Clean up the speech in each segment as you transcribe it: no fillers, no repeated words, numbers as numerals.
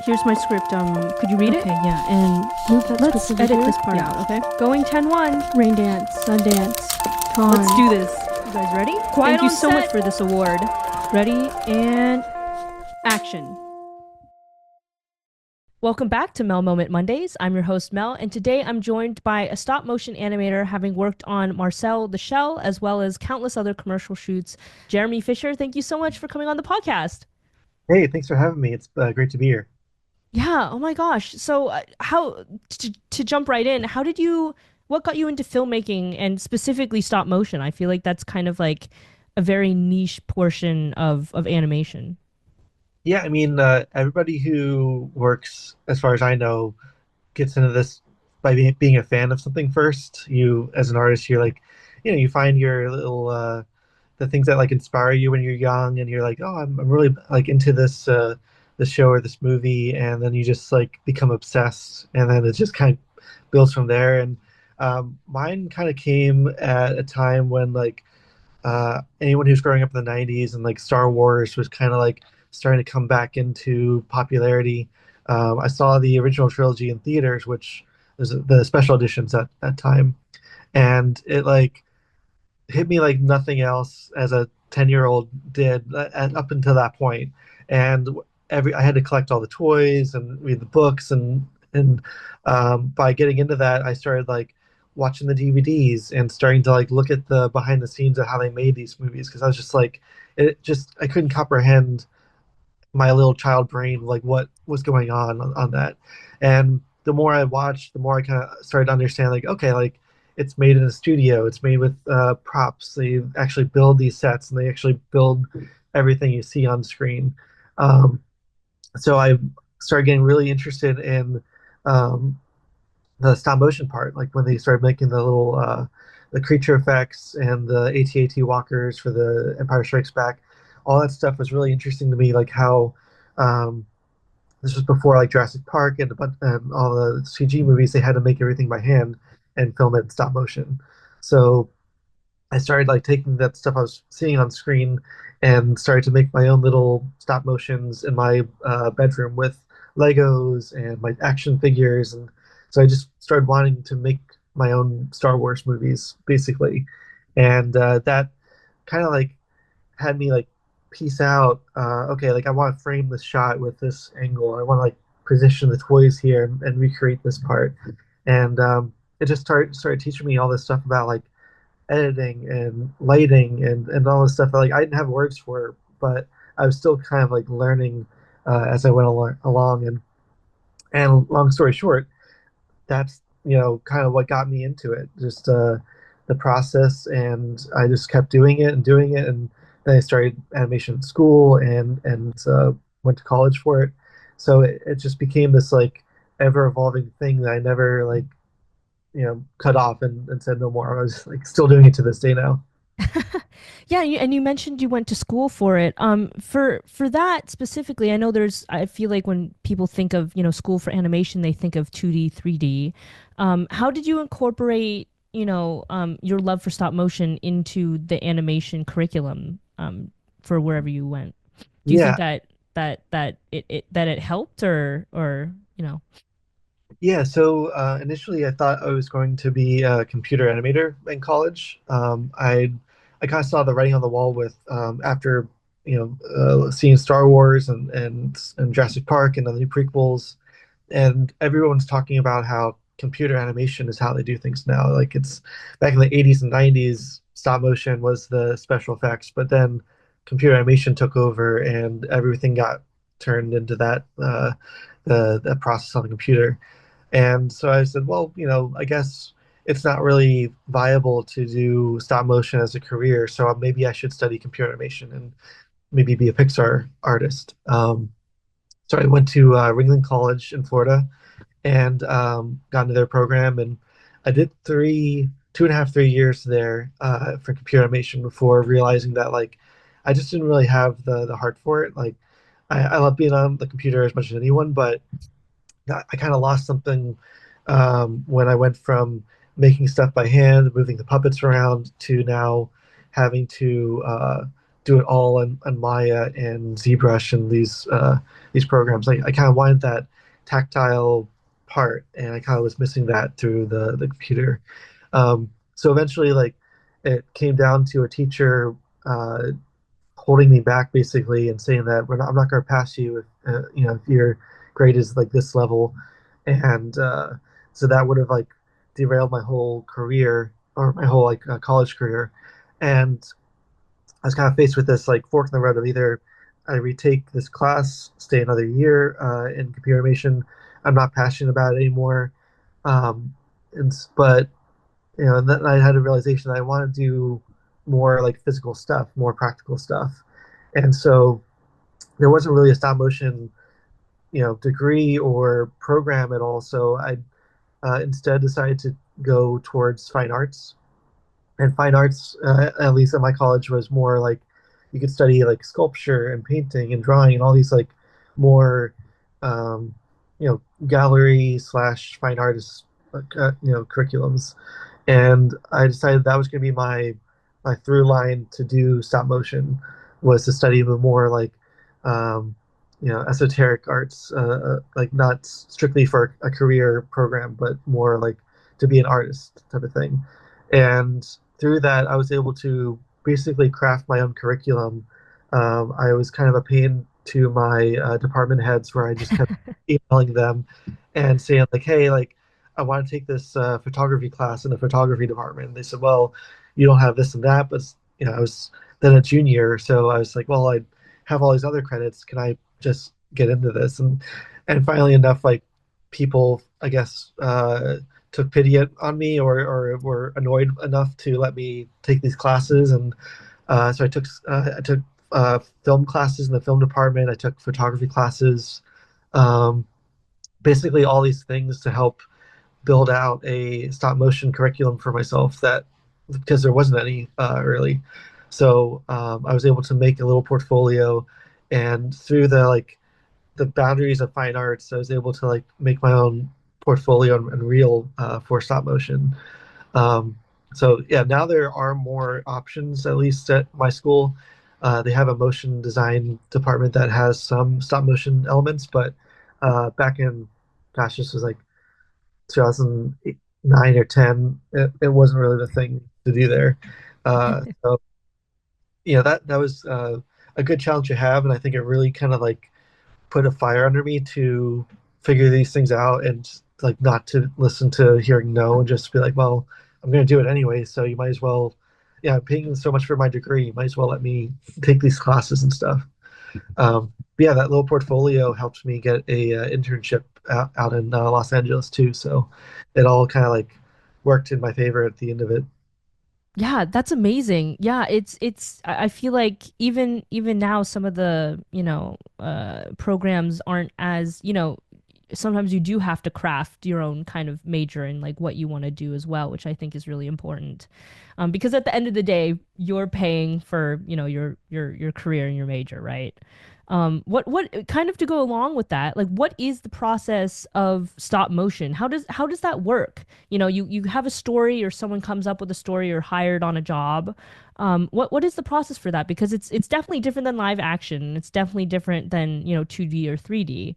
Here's my script. Could you read it? Okay, yeah, and move that Let's script over edit here. this part Yeah. out, okay? Going 10-1. Rain dance, sun dance, con. Let's do this. You guys ready? Quiet Thank you on so set. much for this award. Ready and action. Welcome back to Mel Moment Mondays. I'm your host, Mel, and today I'm joined by a stop motion animator having worked on Marcel the Shell as well as countless other commercial shoots. Jeremy Fisher, thank you so much for coming on the podcast. Hey, thanks for having me. It's great to be here. Yeah, oh my gosh. So, how to jump right in, what got you into filmmaking and specifically stop motion? I feel like that's kind of like a very niche portion of animation. Yeah, I mean, everybody who works, as far as I know, gets into this by being a fan of something first. You, as an artist, you're like, you find your little the things that like inspire you when you're young, and you're like, oh, I'm really like into this show or this movie, and then you just like become obsessed, and then it just kind of builds from there. And mine kind of came at a time when like anyone who's growing up in the 90s and like Star Wars was kind of like starting to come back into popularity. I saw the original trilogy in theaters, which was the special editions at that time, and it like hit me like nothing else as a 10-year-old did up until that point. And every I had to collect all the toys and read the books, and by getting into that, I started like watching the DVDs and starting to like look at the behind the scenes of how they made these movies, because I was just like, I couldn't comprehend my little child brain like what was going on that. And the more I watched, the more I kind of started to understand like, okay, like it's made in a studio, it's made with props, they actually build these sets and they actually build everything you see on screen. Um, so I started getting really interested in um, the stop motion part, like when they started making the creature effects and the AT-AT walkers for the Empire Strikes Back. All that stuff was really interesting to me, like how um, this was before like Jurassic Park and all the CG movies. They had to make everything by hand and film it in stop motion. So I started like taking that stuff I was seeing on screen and started to make my own little stop motions in my bedroom with Legos and my action figures, and so I just started wanting to make my own Star Wars movies, basically, and that kind of like had me like piece out. Okay, like I want to frame this shot with this angle. I want to like position the toys here and recreate this part, and it just started teaching me all this stuff about like editing and lighting and all this stuff that like I didn't have words for, but I was still kind of like learning as I went along. And long story short, that's kind of what got me into it. Just the process, and I just kept doing it and doing it, and then I started animation at school and went to college for it. So it just became this like ever evolving thing that I never like cut off and said no more. I was like still doing it to this day now. Yeah, and you mentioned you went to school for it. For that specifically, I know I feel like when people think of, school for animation, they think of 2D, 3D. How did you incorporate, your love for stop motion into the animation curriculum, for wherever you went? Do you think Yeah, that it helped or? yeah. So initially, I thought I was going to be a computer animator in college. I kind of saw the writing on the wall with after seeing Star Wars and Jurassic Park and the new prequels, and everyone's talking about how computer animation is how they do things now. Like it's back in the 80s and 90s, stop motion was the special effects, but then computer animation took over and everything got turned into that process on the computer. And so I said, well, I guess it's not really viable to do stop motion as a career, so maybe I should study computer animation and maybe be a Pixar artist. So I went to Ringling College in Florida and got into their program, and I did 2.5, 3 years there for computer animation before realizing that like I just didn't really have the heart for it. Like I love being on the computer as much as anyone, but I kind of lost something when I went from making stuff by hand, moving the puppets around, to now having to do it all on Maya and ZBrush and these programs. I kind of wanted that tactile part, and I kind of was missing that through the computer. So eventually, like it came down to a teacher uh, holding me back basically and saying that I'm not going to pass you if if your grade is like this level, and so that would have like derailed my whole career or my whole like college career, and I was kind of faced with this like fork in the road of either I retake this class, stay another year in computer animation. I'm not passionate about it anymore, but and then I had a realization that I want to do more like physical stuff, more practical stuff, and so there wasn't really a stop motion, degree or program at all. So I instead decided to go towards fine arts, and fine arts, at least at my college, was more like you could study like sculpture and painting and drawing and all these like more, um, gallery slash fine artist, curriculums. And I decided that was going to be my through line to do stop motion was to study the more like um, esoteric arts, like not strictly for a career program, but more like to be an artist type of thing. And through that, I was able to basically craft my own curriculum. I was kind of a pain to my department heads where I just kept emailing them and saying like, "Hey, like, I want to take this photography class in the photography department." And they said, "Well, you don't have this and that," but I was then a junior, so I was like, "Well, I have all these other credits. Can I just get into this?" And finally enough, like people, I guess, took pity on me or were annoyed enough to let me take these classes. And so I took film classes in the film department. I took photography classes, um, basically all these things to help build out a stop motion curriculum for myself that because there wasn't any really. So I was able to make a little portfolio, and through the boundaries of fine arts, I was able to like make my own portfolio and reel for stop motion. Um, so yeah, now there are more options, at least at my school. They have a motion design department that has some stop motion elements, but back in, gosh, this was like 2009 or 10, it wasn't really the thing to do there. So that was a good challenge to have, and I think it really kind of like put a fire under me to figure these things out and like not to listen to hearing no and just be like, well, I'm going to do it anyway. So you might as well, yeah, I'm paying so much for my degree. You might as well let me take these classes and stuff. But yeah, that little portfolio helped me get a internship out in Los Angeles too. So it all kind of like worked in my favor at the end of it. Yeah, that's amazing. Yeah, I feel like even now some of the, programs aren't as, sometimes you do have to craft your own kind of major and like what you want to do as well, which I think is really important. Because at the end of the day, you're paying for, your career and your major, right? What kind of to go along with that, like what is the process of stop motion? How does that work? You have a story or someone comes up with a story or hired on a job. What is the process for that? Because it's definitely different than live action. It's definitely different than, 2D or 3D.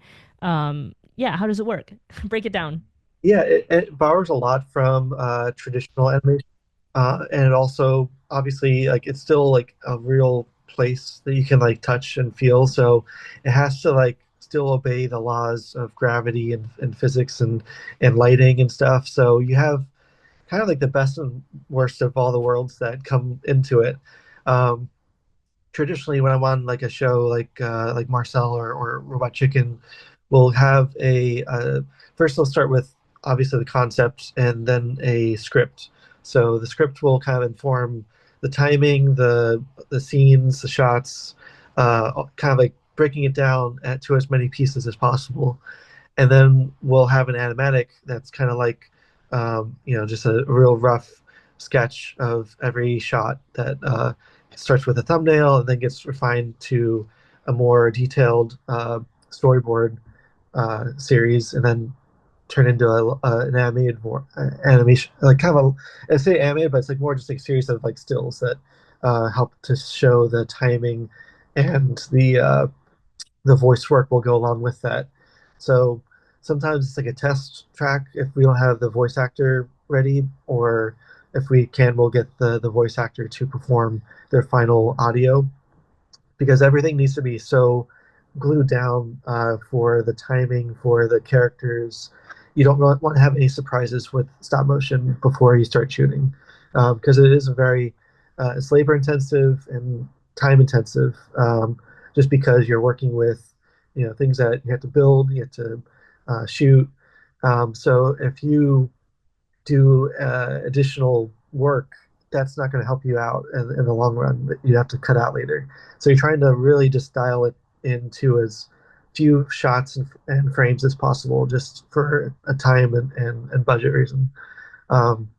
Yeah, how does it work? Break it down. Yeah, it borrows a lot from traditional animation, and it also obviously like it's still like a real place that you can like touch and feel. So it has to like still obey the laws of gravity and physics and lighting and stuff. So you have kind of like the best and worst of all the worlds that come into it. Um, Traditionally when I'm on like a show like Marcel or Robot Chicken, we'll have first they'll start with obviously the concept and then a script. So the script will kind of inform the timing, the scenes, the shots, kind of like breaking it down to as many pieces as possible. And then we'll have an animatic that's kind of like just a real rough sketch of every shot that starts with a thumbnail and then gets refined to a more detailed storyboard series, and then turn into an animated more animation, like kind of I say animated, but it's like more just like a series of like stills that help to show the timing, and the voice work will go along with that. So sometimes it's like a test track if we don't have the voice actor ready, or if we can, we'll get the voice actor to perform their final audio, because everything needs to be so glued down for the timing, for the characters. You don't want to have any surprises with stop motion before you start shooting, because it is a very it's labor intensive and time intensive. Just because you're working with things that you have to build, you have to shoot. So if you do additional work, that's not going to help you out in the long run. You have to cut out later. So you're trying to really just dial it into as few shots and frames as possible, just for a time and budget reason. Um,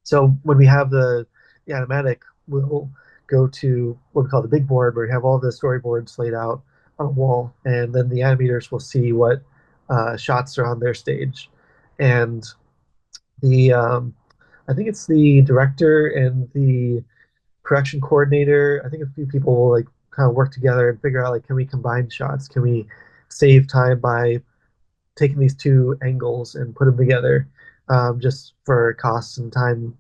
so when we have the animatic, we'll go to what we call the big board, where we have all the storyboards laid out on a wall, and then the animators will see what shots are on their stage, and the I think it's the director and the production coordinator. I think a few people will like kind of work together and figure out, like, can we combine shots? Can we save time by taking these two angles and put them together, just for costs and time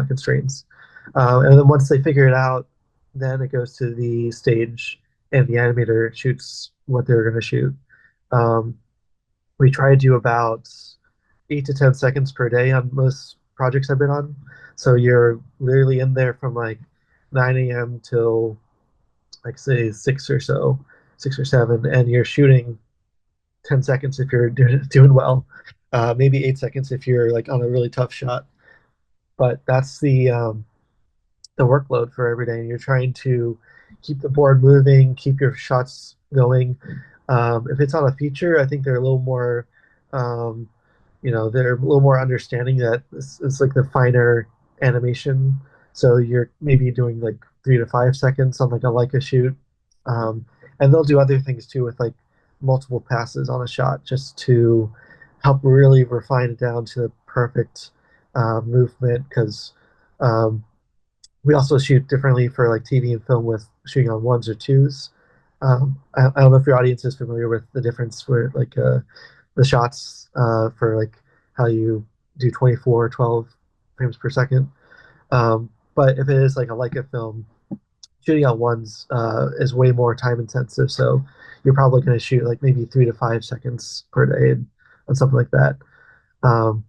constraints. And then once they figure it out, then it goes to the stage, and the animator shoots what they're going to shoot. Um, we try to do about 8 to 10 seconds per day on most projects I've been on. So you're literally in there from like 9 a.m. till, like, say, six or so, 6 or 7, and you're shooting 10 seconds if you're doing well, maybe 8 seconds if you're like on a really tough shot. But that's the workload for every day. And you're trying to keep the board moving, keep your shots going. If it's on a feature, I think they're a little more, um, they're a little more understanding that it's like the finer animation. So you're maybe doing like 3 to 5 seconds on like a Leica shoot. And they'll do other things too, with like multiple passes on a shot, just to help really refine it down to the perfect movement. Because um, we also shoot differently for like TV and film, with shooting on ones or twos. I don't know if your audience is familiar with the difference where, like, the shots for like how you do 24 or 12 frames per second. But if it is like a Leica film, shooting on ones is way more time intensive. So you're probably going to shoot like maybe 3 to 5 seconds per day and something like that. Um,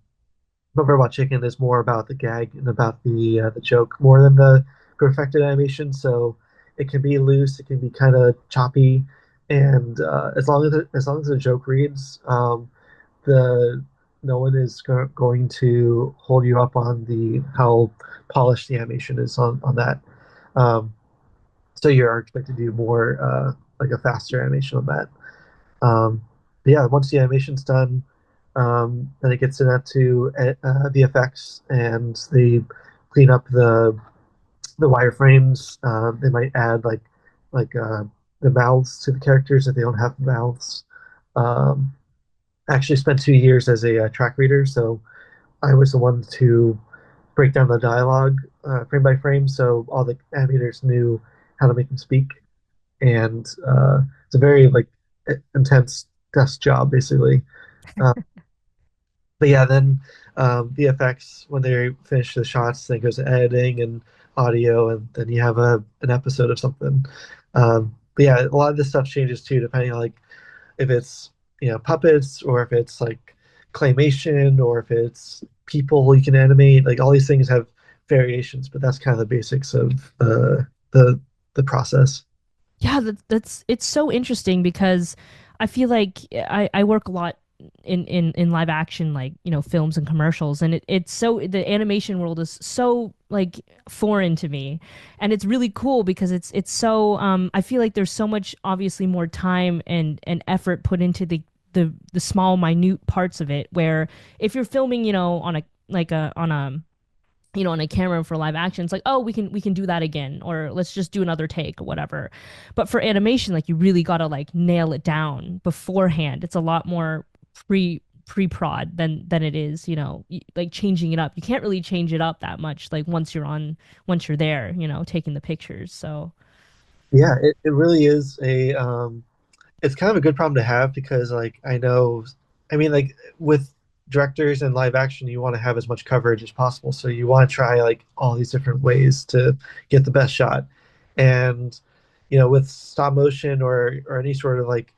but Robot Chicken is more about the gag and about the joke more than the perfected animation. So it can be loose, it can be kind of choppy, and as long as the joke reads, the no one is going to hold you up on the how polished the animation is on that. Um, so you're expected to do more like a faster animation on that. But yeah, once the animation's done, then it gets sent out to VFX, and they clean up the wireframes. They might add like the mouths to the characters if they don't have mouths. Um, I actually spent 2 years as a track reader, so I was the one to break down the dialogue frame by frame, so all the animators knew how to make them speak. And it's a very like intense desk job, basically. Uh, but yeah, then VFX, when they finish the shots, then goes to editing and audio, and then you have an episode of something. But yeah, a lot of this stuff changes too, depending on, like, if it's puppets, or if it's like claymation, or if it's people you can animate. Like, all these things have variations, but that's kind of the basics of the the process. Yeah, that's it's so interesting because I feel like I work a lot in live action, like, films and commercials, and it's so the animation world is so like foreign to me, and it's really cool because it's so I feel like there's so much obviously more time and effort put into the small minute parts of it, where if you're filming, on a like a on a on a camera for live action, it's like, oh, we can do that again, or let's just do another take or whatever. But for animation, like, you really gotta like nail it down beforehand. It's a lot more pre-prod than it is, like changing it up. You can't really change it up that much, like once you're there, taking the pictures. So Yeah, it really is it's kind of a good problem to have because like I know, I mean like with directors and live action you want to have as much coverage as possible, so you want to try like all these different ways to get the best shot. And with stop motion or any sort of like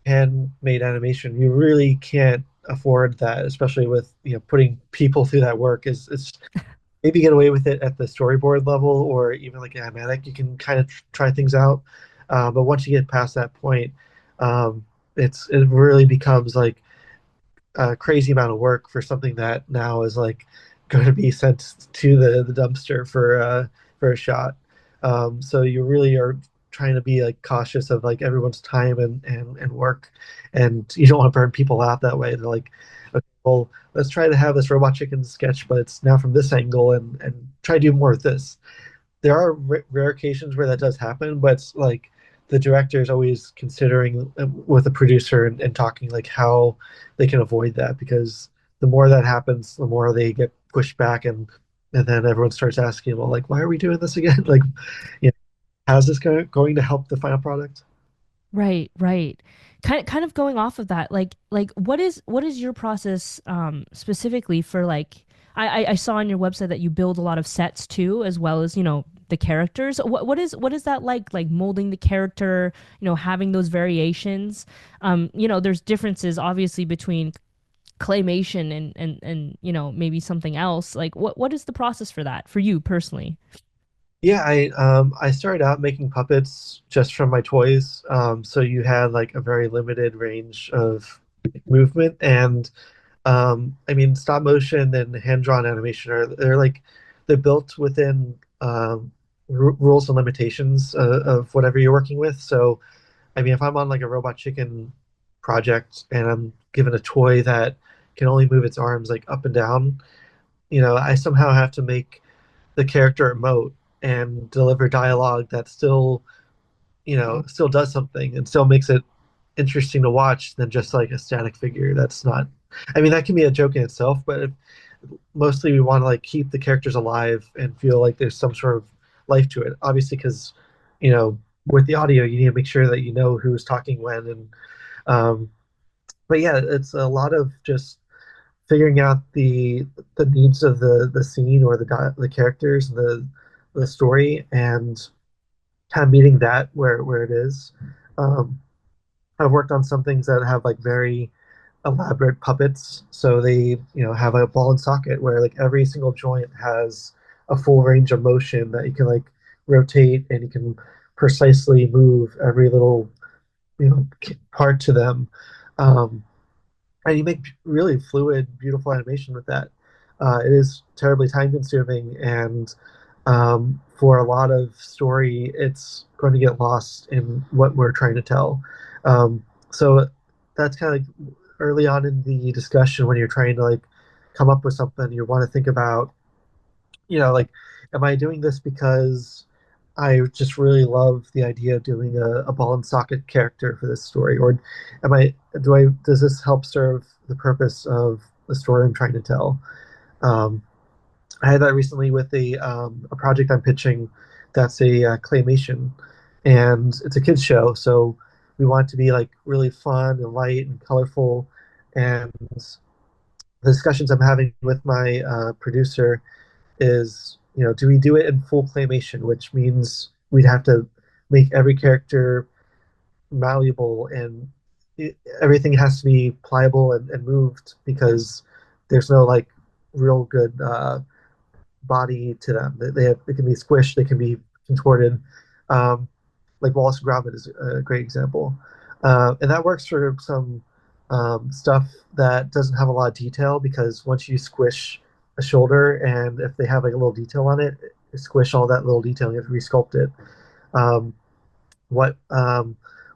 handmade animation, you really can't afford that, especially with putting people through that work. Is it's maybe get away with it at the storyboard level or even like animatic. You can kind of try things out, but once you get past that point, um, it really becomes like a crazy amount of work for something that now is like going to be sent to the dumpster for a shot. So you really are trying to be like cautious of like everyone's time and work, and you don't want to burn people out that way. They're like, okay, well, let's try to have this robot chicken sketch, but it's now from this angle, and try to do more with this. There are rare occasions where that does happen, but it's like the director is always considering with a producer and talking like how they can avoid that, because the more that happens, the more they get pushed back, and then everyone starts asking, well, like, why are we doing this again? Like, you know, how's this going to help the final product? right, right. Kind of going off of that, like what is your process specifically for like I saw on your website that you build a lot of sets too, as well as, the characters. What is that like molding the character, having those variations? There's differences obviously between claymation and maybe something else. Like what is the process for that for you personally? Yeah, I started out making puppets just from my toys. So you had like a very limited range of movement, and I mean, stop motion and hand-drawn animation they're like they're built within rules and limitations of whatever you're working with. So, I mean, if I'm on like a Robot Chicken project and I'm given a toy that can only move its arms like up and down, I somehow have to make the character emote and deliver dialogue that still does something and still makes it interesting to watch than just like a static figure that's not. I mean, that can be a joke in itself, but mostly we want to like keep the characters alive and feel like there's some sort of life to it, obviously, because with the audio you need to make sure that you know who's talking when. And but yeah, it's a lot of just figuring out the needs of the scene or the characters and the story, and kind of meeting that where it is. Um, I've worked on some things that have like very elaborate puppets, so they have a ball and socket where like every single joint has a full range of motion that you can like rotate, and you can precisely move every little part to them. Um, and you make really fluid, beautiful animation with that. It is terribly time consuming, and for a lot of story, it's going to get lost in what we're trying to tell. So that's kind of like early on in the discussion when you're trying to like come up with something. You want to think about, like, am I doing this because I just really love the idea of doing a ball and socket character for this story, or does this help serve the purpose of the story I'm trying to tell? Um, I had that recently with a project I'm pitching that's a claymation, and it's a kids show, so we want it to be like really fun and light and colorful. And the discussions I'm having with my producer is, do we do it in full claymation, which means we'd have to make every character malleable, and everything has to be pliable and moved, because there's no like real good body to them. They can be squished, they can be contorted. Um, like Wallace and Gromit is a great example, and that works for some stuff that doesn't have a lot of detail, because once you squish a shoulder, and if they have like a little detail on it, squish all that little detail, you have to resculpt it. Um, what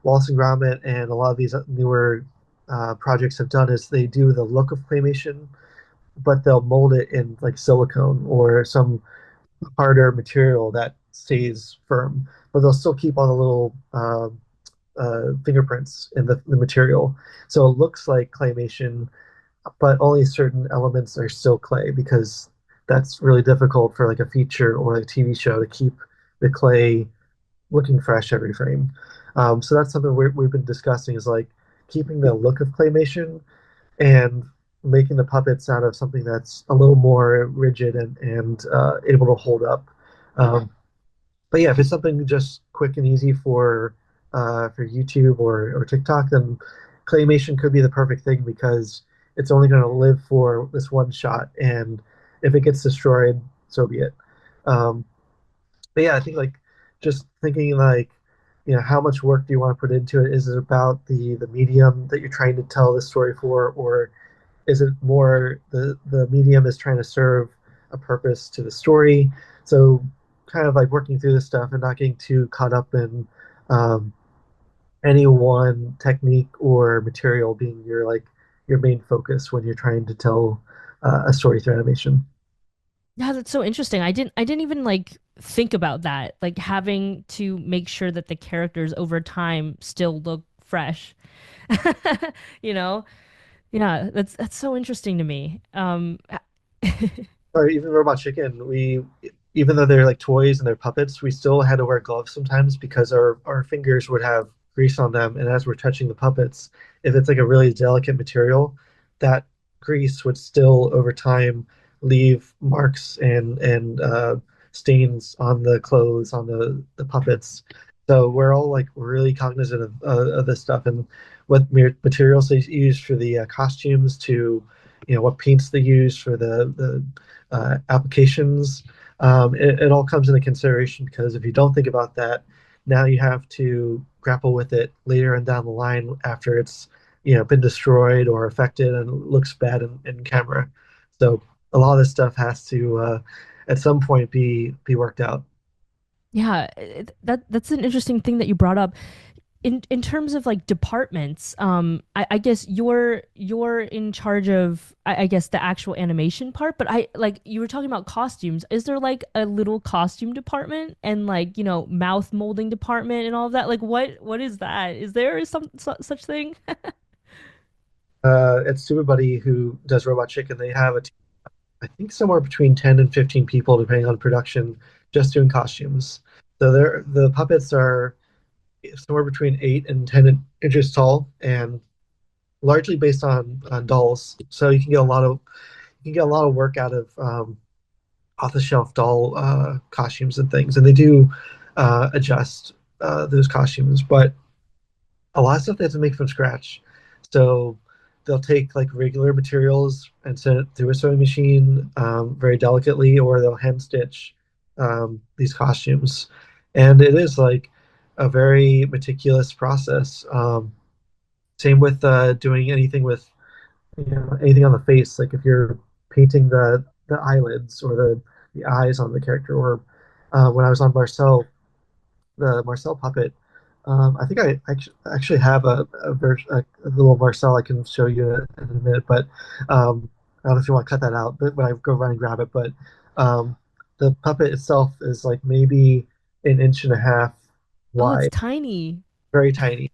Wallace and Gromit and a lot of these newer projects have done is they do the look of claymation, but they'll mold it in like silicone or some harder material that stays firm, but they'll still keep all the little fingerprints in the material. So it looks like claymation but only certain elements are still clay because that's really difficult for like a feature or a TV show to keep the clay looking fresh every frame. So that's something we've been discussing is like keeping the look of claymation and making the puppets out of something that's a little more rigid and able to hold up. Um, but yeah, if it's something just quick and easy for YouTube or TikTok, then claymation could be the perfect thing because it's only going to live for this one shot, and if it gets destroyed, so be it. Um, but yeah, I think like just thinking like, how much work do you want to put into it? Is it about the medium that you're trying to tell the story for, or is it more the medium is trying to serve a purpose to the story? So kind of like working through this stuff and not getting too caught up in um, any one technique or material being your main focus when you're trying to tell a story through animation. Yeah, that's so interesting. I didn't even like think about that. Like having to make sure that the characters over time still look fresh. You know? Yeah, that's so interesting to me. Or even Robot Chicken, even though they're like toys and they're puppets, we still had to wear gloves sometimes because our fingers would have grease on them, and as we're touching the puppets, if it's like a really delicate material, that grease would still over time leave marks and stains on the clothes on the puppets. So we're all like really cognizant of this stuff and what materials they use for the costumes to what paints they use for the applications. It all comes into consideration because if you don't think about that, now you have to grapple with it later and down the line after it's been destroyed or affected and looks bad in camera. So a lot of this stuff has to at some point be worked out. Yeah, that's an interesting thing that you brought up. In terms of like departments, I guess you're in charge of I guess the actual animation part, but I like you were talking about costumes. Is there like a little costume department and like, mouth molding department and all of that? Like what is that? Is there such thing? At Super Buddy, who does Robot Chicken, they have a team, I think somewhere between 10 and 15 people, depending on production, just doing costumes. So the puppets are somewhere between 8 and 10 inches tall, and largely based on dolls. So you can get a lot of work out of off the shelf doll costumes and things, and they do adjust those costumes, but a lot of stuff they have to make from scratch. So they'll take like regular materials and send it through a sewing machine very delicately, or they'll hand stitch these costumes. And it is like a very meticulous process. Same with doing anything with anything on the face, like if you're painting the eyelids or the eyes on the character, or when I was on Marcel, the Marcel puppet. I think actually have a little Marcel I can show you in a minute, but I don't know if you want to cut that out. But when I go run and grab it, but um, the puppet itself is like maybe an inch and a half Oh, it's wide, tiny. very tiny,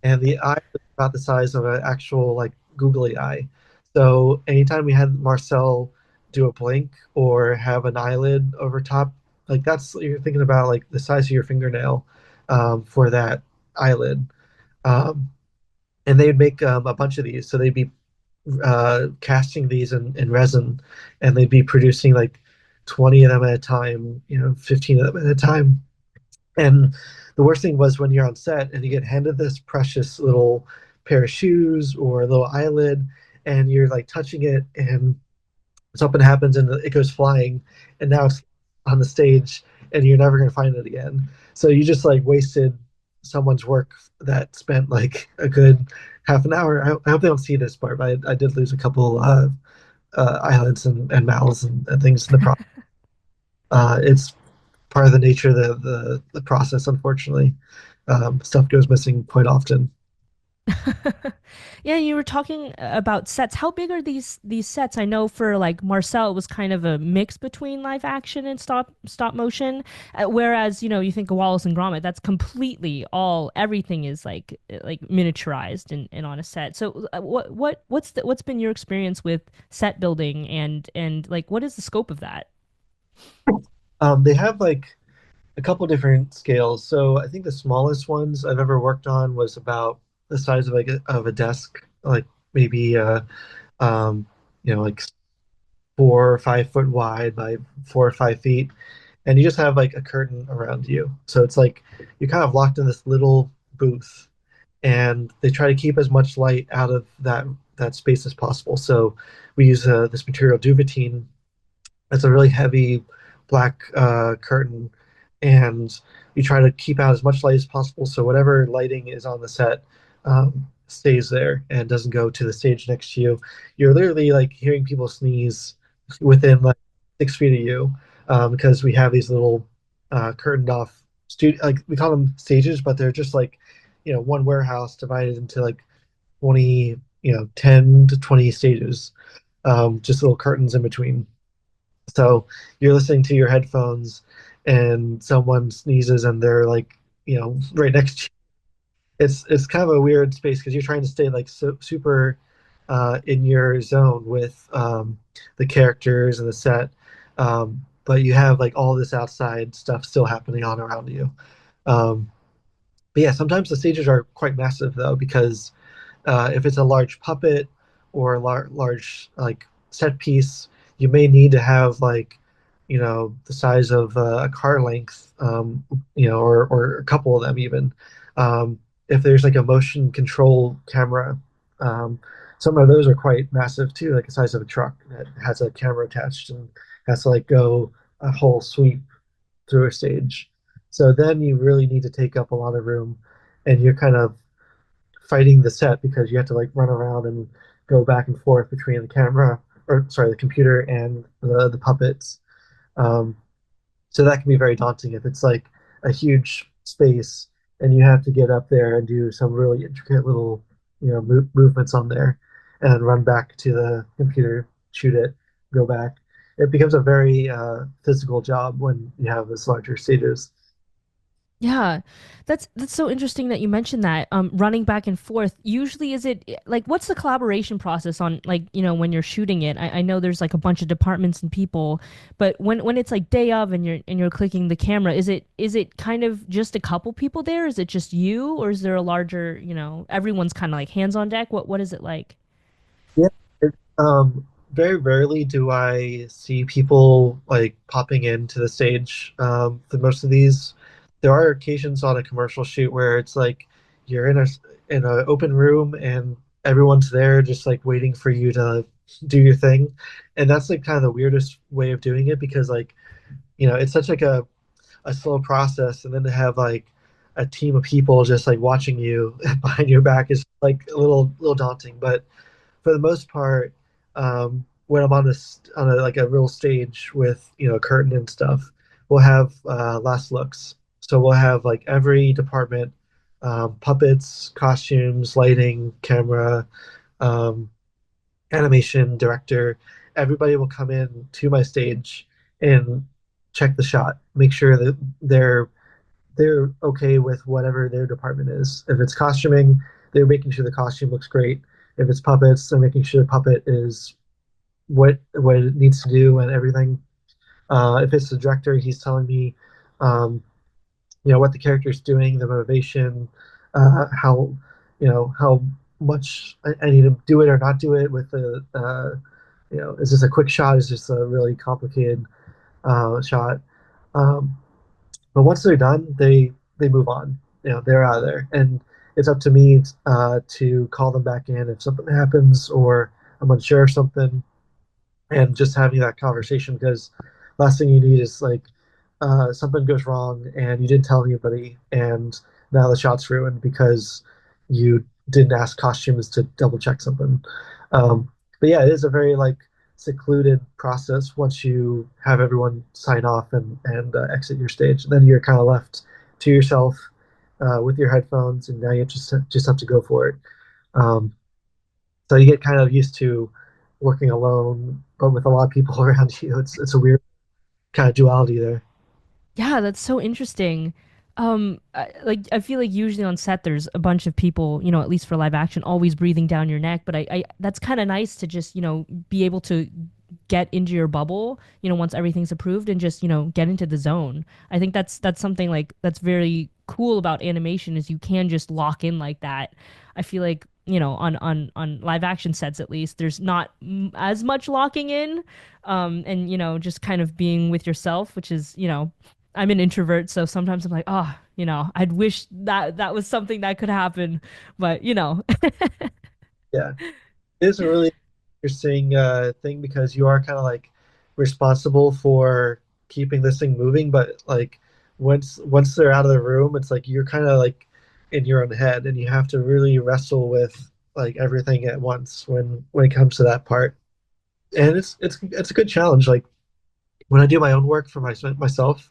and the eye was about the size of an actual like googly eye. So anytime we had Marcel do a blink or have an eyelid over top, like that's you're thinking about like the size of your fingernail for that eyelid. Um, and they'd make a bunch of these. So they'd be casting these in resin, and they'd be producing like 20 of them at a time, 15 of them at a time. And the worst thing was when you're on set and you get handed this precious little pair of shoes or a little eyelid, and you're like touching it, and something happens and it goes flying, and now it's on the stage, and you're never going to find it again. So you just like wasted someone's work that spent like a good half an hour. I hope they don't see this part, but I did lose a couple eyelids and mouths and things in the process. It's part of the nature of the process, unfortunately. Stuff goes missing quite often. Yeah, you were talking about sets. How big are these sets? I know for like Marcel, it was kind of a mix between live action and stop motion. Whereas, you think of Wallace and Gromit, that's completely all everything is like miniaturized and on a set. So what's been your experience with set building and like what is the scope of that? They have like a couple different scales. So I think the smallest ones I've ever worked on was about the size of a desk, like maybe um, like 4 or 5 foot wide by 4 or 5 feet, and you just have like a curtain around you. So it's like you're kind of locked in this little booth, and they try to keep as much light out of that space as possible. So we use this material duvetine. It's a really heavy black curtain, and you try to keep out as much light as possible. So whatever lighting is on the set stays there and doesn't go to the stage next to you. You're literally like hearing people sneeze within like 6 feet of you, because we have these little curtained off studio, like we call them stages, but they're just like one warehouse divided into like 20, 10 to 20 stages, just little curtains in between. So you're listening to your headphones and someone sneezes and they're like, right next to you. It's kind of a weird space because you're trying to stay like super in your zone with the characters and the set. But you have like all this outside stuff still happening on around you. Um, but yeah, sometimes the stages are quite massive though, because if it's a large puppet or a large like set piece, you may need to have like the size of a car length, or a couple of them even. If there's like a motion control camera, um, some of those are quite massive too, like the size of a truck that has a camera attached and has to like go a whole sweep through a stage. So then you really need to take up a lot of room, and you're kind of fighting the set because you have to like run around and go back and forth between the camera, or sorry, the computer and the puppets. Um, so that can be very daunting if it's like a huge space and you have to get up there and do some really intricate little movements on there and run back to the computer, shoot it, go back. It becomes a very physical job when you have this larger stages. Yeah, that's so interesting that you mentioned that. Running back and forth. Usually, is it like what's the collaboration process on like when you're shooting it? I know there's like a bunch of departments and people, but when it's like day of and you're clicking the camera, is it kind of just a couple people there? Is it just you, or is there a larger everyone's kind of like hands on deck? What is it like? Yeah. Very rarely do I see people like popping into the stage for most of these. There are occasions on a commercial shoot where it's like you're in an open room and everyone's there just like waiting for you to do your thing. And that's like kind of the weirdest way of doing it because like, it's such like a slow process, and then to have like a team of people just like watching you behind your back is like a little daunting. But for the most part, when I'm on a like a real stage with a curtain and stuff, we'll have last looks. So we'll have like every department, puppets, costumes, lighting, camera, um, animation, director. Everybody will come in to my stage and check the shot, make sure that they're okay with whatever their department is. If it's costuming, they're making sure the costume looks great. If it's puppets, they're making sure the puppet is what it needs to do and everything. If it's the director, he's telling me, um, what the character's doing, the motivation, how how much I need to do it or not do it with the is this a quick shot? Is this a really complicated shot? Um, but once they're done, they move on. They're out of there, and it's up to me to call them back in if something happens or I'm unsure of something, and just having that conversation because last thing you need is like something goes wrong and you didn't tell anybody, and now the shot's ruined because you didn't ask costumes to double check something. But yeah, it is a very like secluded process once you have everyone sign off and exit your stage. And then you're kind of left to yourself with your headphones, and now you just have to go for it. Um, so you get kind of used to working alone, but with a lot of people around you. It's a weird kind of duality there. Yeah, that's so interesting. I feel like usually on set there's a bunch of people, at least for live action, always breathing down your neck. But I that's kind of nice to just, be able to get into your bubble, once everything's approved and just, get into the zone. I think that's something like that's very cool about animation is you can just lock in like that. I feel like, on live action sets at least, there's not as much locking in, and just kind of being with yourself, which is, I'm an introvert, so sometimes I'm like, oh, I'd wish that that was something that could happen, but Yeah, it is a really interesting thing because you are kind of like responsible for keeping this thing moving, but like once they're out of the room, it's like you're kind of like in your own head, and you have to really wrestle with like everything at once when it comes to that part. And it's a good challenge. Like when I do my own work for myself,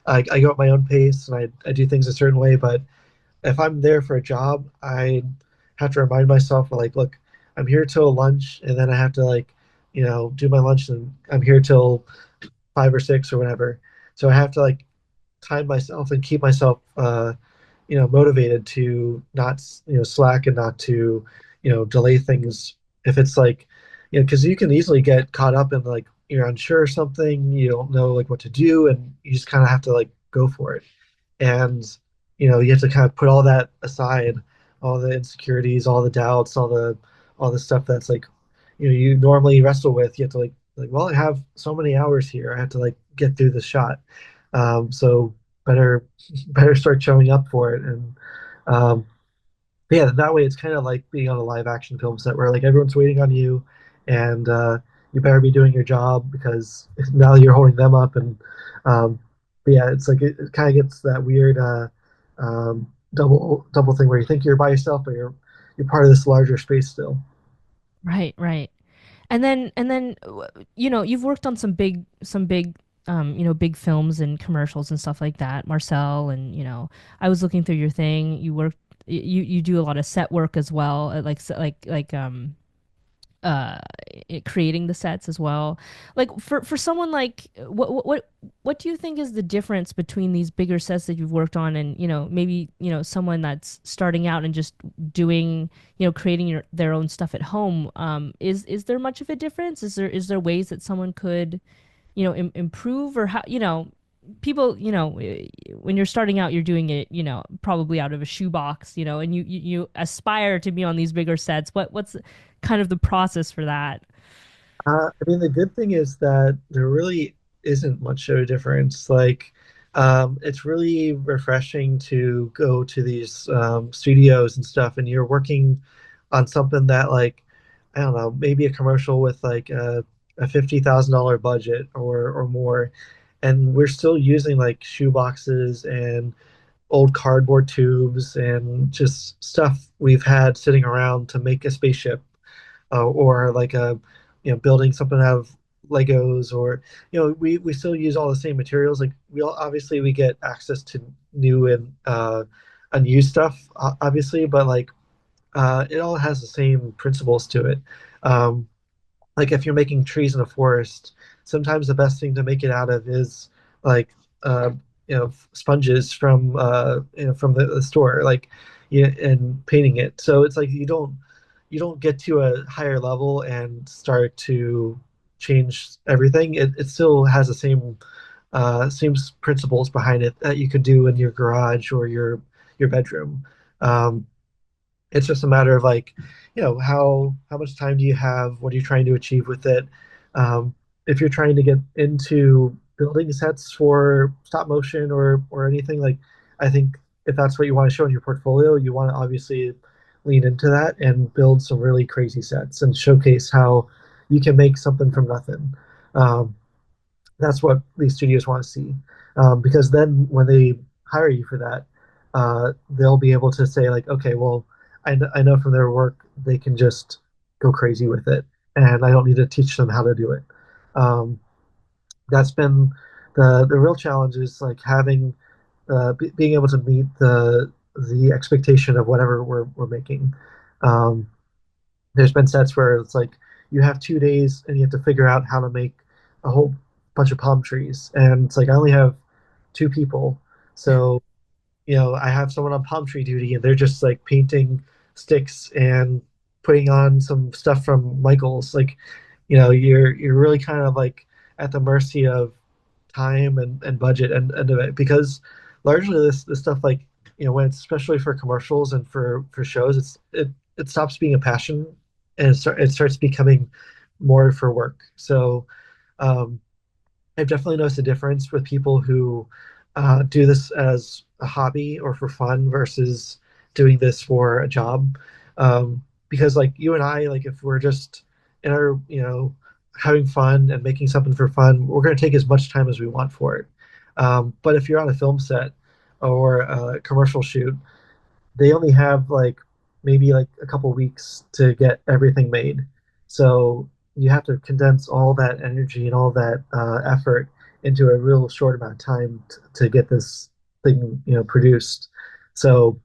I go at my own pace and I do things a certain way. But if I'm there for a job, I have to remind myself, like, look, I'm here till lunch, and then I have to like, do my lunch, and I'm here till 5 or 6 or whatever. So I have to like time myself and keep myself, motivated to not, slack and not to, delay things. If it's like, because you can easily get caught up in like you're unsure of something, you don't know like what to do, and you just kind of have to like go for it. And you have to kind of put all that aside, all the insecurities, all the doubts, all the stuff that's like you normally wrestle with. You have to like, well, I have so many hours here, I have to like get through the shot. So better better start showing up for it. And um yeah, that way it's kind of like being on a live action film set where like everyone's waiting on you, and you better be doing your job because now you're holding them up. And um, but yeah, it's like it kind of gets that weird double thing where you think you're by yourself, but you're part of this larger space still. right, right. And then you've worked on some big big films and commercials and stuff like that, Marcel, and I was looking through your thing. You do a lot of set work as well, uh creating the sets as well. Like for someone like what do you think is the difference between these bigger sets that you've worked on and maybe someone that's starting out and just doing creating their own stuff at home? Is there much of a difference? Is there ways that someone could improve, or how people when you're starting out you're doing it probably out of a shoebox, and you aspire to be on these bigger sets. What's kind of the process for that? I mean, the good thing is that there really isn't much of a difference. Like, it's really refreshing to go to these studios and stuff, and you're working on something that, like, I don't know, maybe a commercial with like a $50,000 budget or more, and we're still using like shoe boxes and old cardboard tubes and just stuff we've had sitting around to make a spaceship, or like a building something out of Legos. Or we still use all the same materials. Like obviously we get access to new and unused stuff, obviously, but like it all has the same principles to it. Like if you're making trees in a forest, sometimes the best thing to make it out of is like uh, sponges from from the store, like, and painting it. So it's like you don't get to a higher level and start to change everything. It still has the same principles behind it that you could do in your garage or your bedroom. Um, it's just a matter of like, how much time do you have? What are you trying to achieve with it? If you're trying to get into building sets for stop motion or anything, like, I think if that's what you want to show in your portfolio, you want to obviously lean into that and build some really crazy sets and showcase how you can make something from nothing. Um, that's what these studios want to see, because then when they hire you for that, they'll be able to say like, okay, well, I know from their work they can just go crazy with it, and I don't need to teach them how to do it. Um, that's been the real challenge, is like having being able to meet the expectation of whatever we're making. Um, there's been sets where it's like you have 2 days and you have to figure out how to make a whole bunch of palm trees, and it's like I only have two people, so I have someone on palm tree duty, and they're just like painting sticks and putting on some stuff from Michael's. Like, you're really kind of like at the mercy of time and budget and of it, because largely this stuff, like, when it's especially for commercials and for shows, it stops being a passion, and it starts becoming more for work. So um, I've definitely noticed a difference with people who do this as a hobby or for fun versus doing this for a job. Because like you and I, like if we're just in our, having fun and making something for fun, we're going to take as much time as we want for it. But if you're on a film set or a commercial shoot, they only have like maybe like a couple weeks to get everything made. So you have to condense all that energy and all that effort into a real short amount of time to get this thing, produced. So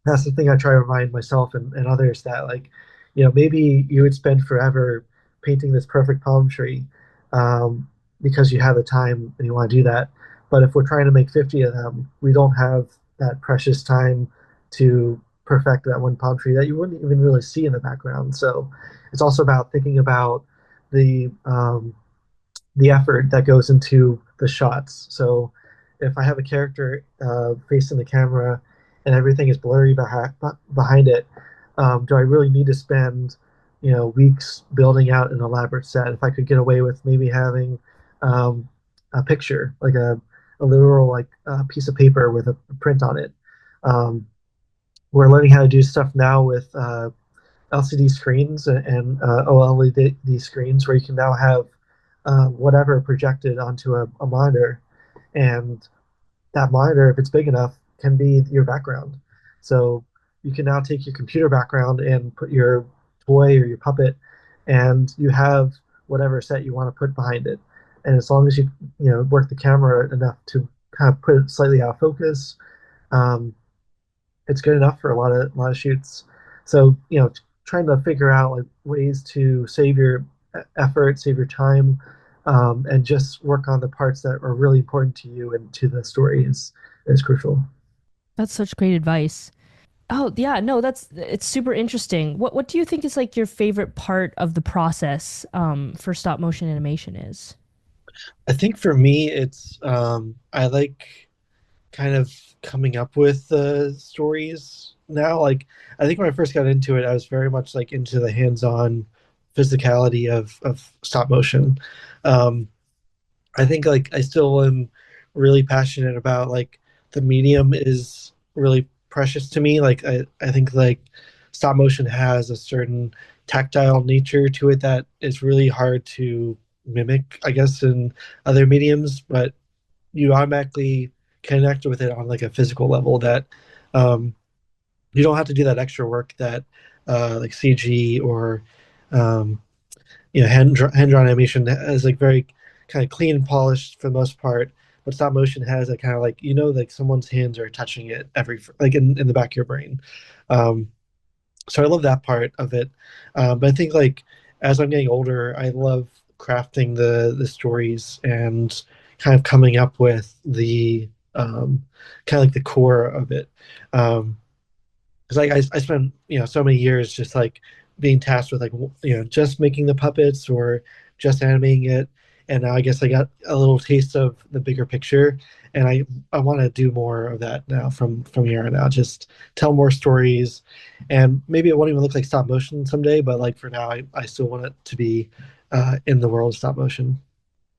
that's the thing I try to remind myself and others, that like, maybe you would spend forever painting this perfect palm tree, um, because you have the time and you want to do that. But if we're trying to make 50 of them, we don't have that precious time to perfect that one palm tree that you wouldn't even really see in the background. So it's also about thinking about the effort that goes into the shots. So if I have a character facing the camera and everything is blurry behind it, do I really need to spend, weeks building out an elaborate set? If I could get away with maybe having um, a picture, like a literal like piece of paper with a print on it. Um, we're learning how to do stuff now with LCD screens and OLED screens, where you can now have whatever projected onto a monitor, and that monitor, if it's big enough, can be your background. So you can now take your computer background and put your toy or your puppet, and you have whatever set you want to put behind it. And as long as you work the camera enough to kind of put it slightly out of focus, um, it's good enough for a lot of shoots. So trying to figure out like ways to save your effort, save your time, and just work on the parts that are really important to you and to the story is crucial. That's such great advice. Oh, yeah, no, it's super interesting. What do you think is like your favorite part of the process for stop motion animation is? I think for me, it's I like kind of coming up with the stories now. Like I think when I first got into it, I was very much like into the hands-on physicality of stop motion. Um, I think like I still am really passionate about like the medium is really precious to me. Like I think like stop motion has a certain tactile nature to it that is really hard to mimic, I guess, in other mediums, but you automatically connect with it on like a physical level that um, you don't have to do that extra work that like CG or um, hand drawn animation is like very kind of clean and polished for the most part, but stop motion has a kind of like like someone's hands are touching it every like in the back of your brain. Um, so I love that part of it. But I think like as I'm getting older, I love crafting the stories and kind of coming up with the kind of like the core of it. Because like I spent so many years just like being tasked with like just making the puppets or just animating it, and now I guess I got a little taste of the bigger picture, and I want to do more of that now from here on out. Just tell more stories, and maybe it won't even look like stop motion someday, but like for now, I still want it to be in the world of stop motion.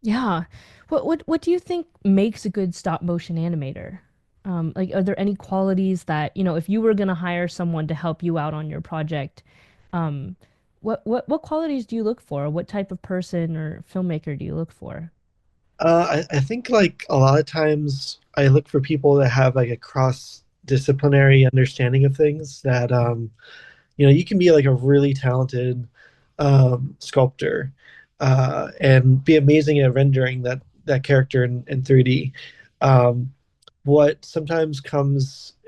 Yeah. What do you think makes a good stop motion animator? Like, are there any qualities that, if you were gonna hire someone to help you out on your project, um, what qualities do you look for? What type of person or filmmaker do you look for? I think like a lot of times I look for people that have like a cross-disciplinary understanding of things, that you can be like a really talented sculptor and be amazing at rendering that character in 3D. Um, what sometimes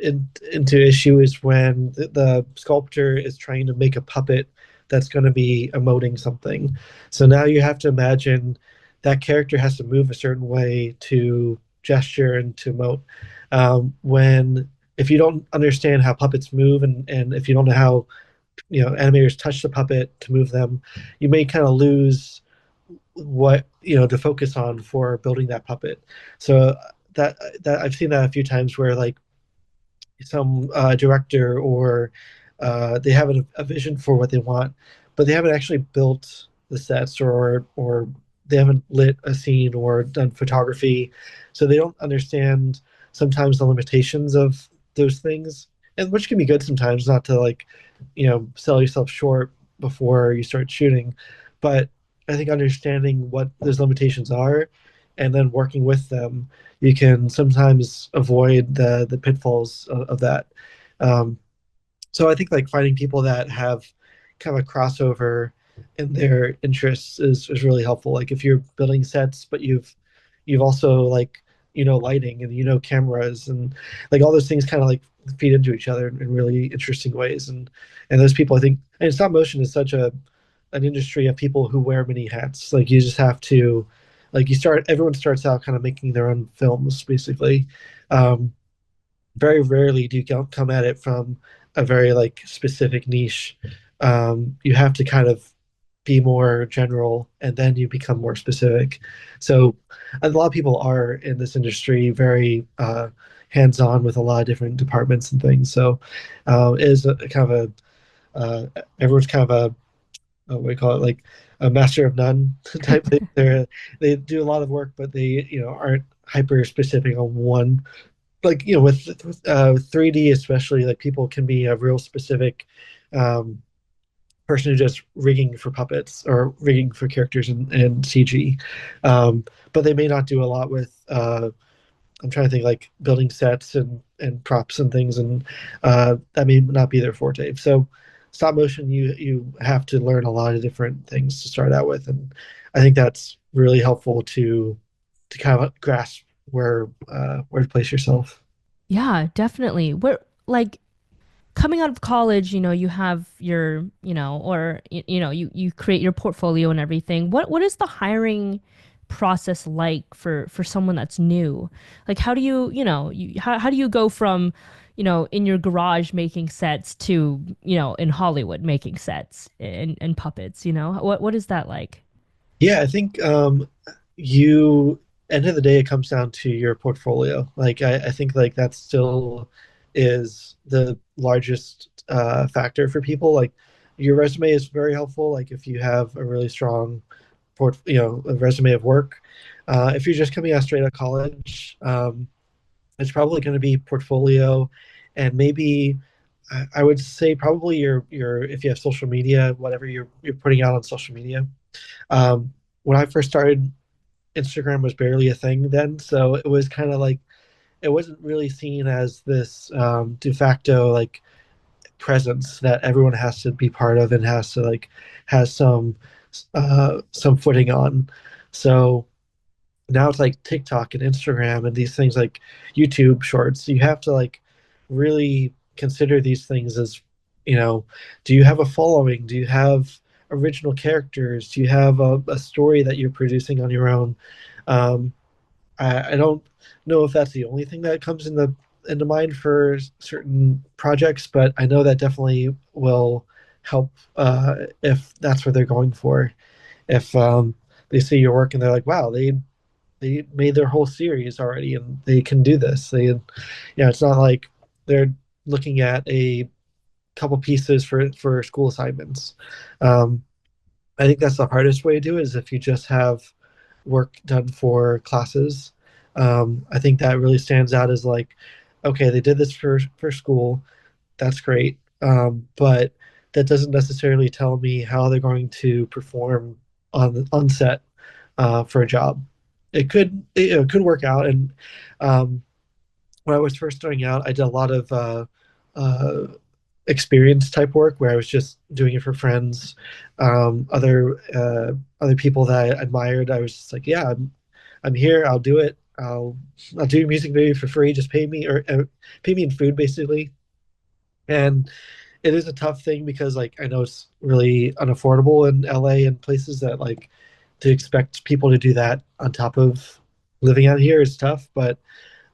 into issue is when the sculptor is trying to make a puppet that's going to be emoting something. So now you have to imagine that character has to move a certain way to gesture and to emote. When if you don't understand how puppets move and if you don't know how animators touch the puppet to move them, you may kind of lose what to focus on for building that puppet. So that I've seen that a few times where like some director or they have a vision for what they want, but they haven't actually built the sets or they haven't lit a scene or done photography, so they don't understand sometimes the limitations of those things, and which can be good sometimes, not to like sell yourself short before you start shooting, but I think understanding what those limitations are and then working with them, you can sometimes avoid the pitfalls of that. Um, so I think like finding people that have kind of a crossover in their interests is really helpful. Like if you're building sets, but you've also like lighting and cameras and like all those things kind of like feed into each other in really interesting ways. And those people I think, and stop motion is such a an industry of people who wear many hats. Like you just have to like everyone starts out kind of making their own films basically. Um, Very rarely do you come at it from a very like specific niche. You have to kind of be more general and then you become more specific. So a lot of people are in this industry very hands-on with a lot of different departments and things. So it is a kind of a everyone's kind of a what do you call it, like a master of none type thing. They do a lot of work, but they aren't hyper specific on one, like with 3D especially, like people can be a real specific um, person who just rigging for puppets or rigging for characters and CG, but they may not do a lot with I'm trying to think like building sets and props and things, and that may not be their forte. So stop motion, you have to learn a lot of different things to start out with, and I think that's really helpful to kind of grasp where to place yourself. Yeah, definitely. We're like coming out of college, you have your, or you create your portfolio and everything. What is the hiring process like for someone that's new? Like how do you, how do you go from, in your garage making sets to, in Hollywood making sets and puppets, What is that like? Yeah, I think you end of the day it comes down to your portfolio. Like I think like that still is the largest factor for people. Like your resume is very helpful. Like if you have a really strong a resume of work. If you're just coming out straight out of college, it's probably going to be portfolio, and maybe I would say probably your if you have social media, whatever you're putting out on social media. When I first started, Instagram was barely a thing then, so it was kind of like it wasn't really seen as this de facto like presence that everyone has to be part of and has to like has some footing on. So now it's like TikTok and Instagram and these things like YouTube shorts. You have to like really consider these things as, do you have a following? Do you have original characters? Do you have a story that you're producing on your own? Um, I don't know if that's the only thing that comes into mind for certain projects, but I know that definitely will help if that's what they're going for. If they see your work and they're like, wow, they made their whole series already and they can do this. It's not like they're looking at a couple pieces for school assignments. Um, I think that's the hardest way to do it is if you just have work done for classes. I think that really stands out as like, okay, they did this for school. That's great. But that doesn't necessarily tell me how they're going to perform on set for a job. It could work out. And um, when I was first starting out, I did a lot of uh, experience type work where I was just doing it for friends, other people that I admired. I was just like, yeah, I'm here. I'll do it. I'll I'll do a music video for free. Just pay me or pay me in food basically. And it is a tough thing because like I know it's really unaffordable in LA and places that like to expect people to do that on top of living out here is tough. But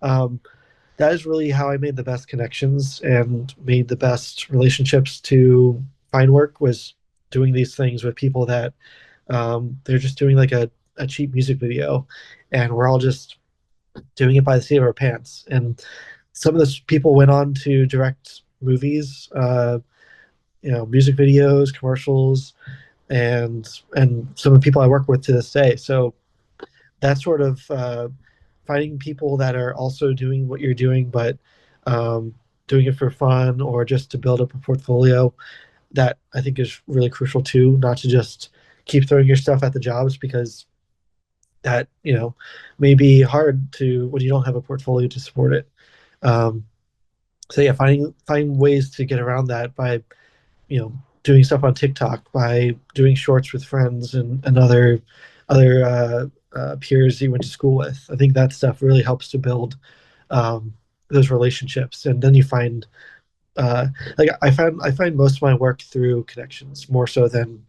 um, that is really how I made the best connections and made the best relationships to find work was doing these things with people that they're just doing like a cheap music video and we're all just doing it by the seat of our pants. And some of those people went on to direct movies, music videos, commercials, and some of the people I work with to this day. So that sort of finding people that are also doing what you're doing, but um, doing it for fun or just to build up a portfolio, that I think is really crucial too. Not to just keep throwing your stuff at the jobs because that may be hard to when you don't have a portfolio to support it. Um, so yeah, find ways to get around that by doing stuff on TikTok, by doing shorts with friends and other peers you went to school with. I think that stuff really helps to build um, those relationships, and then you find like I find most of my work through connections more so than